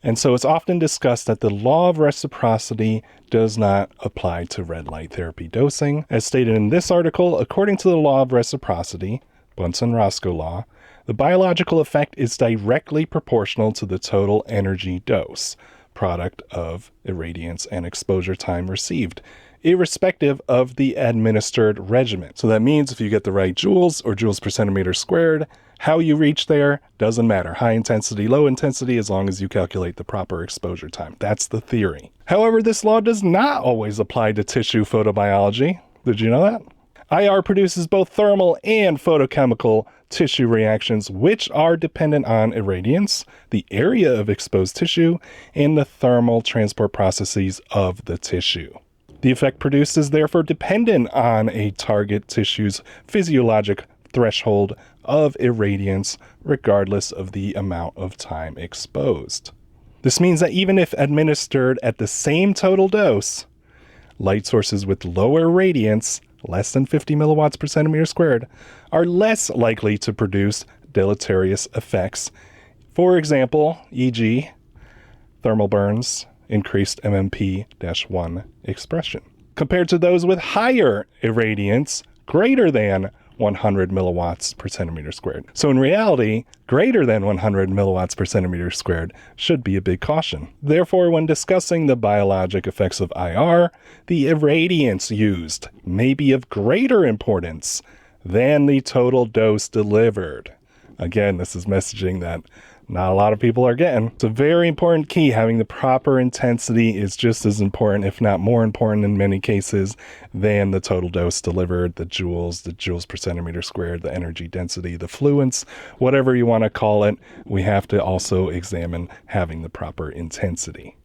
And so it's often discussed that the law of reciprocity does not apply to red light therapy dosing. As stated in this article, according to the law of reciprocity, Bunsen-Roscoe law, the biological effect is directly proportional to the total energy dose, product of irradiance and exposure time received, irrespective of the administered regimen. So that means if you get the right joules or joules per centimeter squared, how you reach there doesn't matter. High intensity, low intensity, as long as you calculate the proper exposure time. That's the theory. However, this law does not always apply to tissue photobiology. Did you know that? IR produces both thermal and photochemical tissue reactions, which are dependent on irradiance, the area of exposed tissue, and the thermal transport processes of the tissue. The effect produced is therefore dependent on a target tissue's physiologic threshold of irradiance, regardless of the amount of time exposed. This means that even if administered at the same total dose, light sources with lower irradiance, less than 50 milliwatts per centimeter squared, are less likely to produce deleterious effects. For example, e.g., thermal burns, increased MMP-1 expression, compared to those with higher irradiance, greater than 100 milliwatts per centimeter squared. So in reality, greater than 100 milliwatts per centimeter squared should be a big caution. Therefore, when discussing the biologic effects of IR, the irradiance used may be of greater importance than the total dose delivered. Again, this is messaging that not a lot of people are getting. It's a very important key. Having the proper intensity is just as important, if not more important in many cases, than the total dose delivered, the joules per centimeter squared, the energy density, the fluence, whatever you want to call it. We have to also examine having the proper intensity.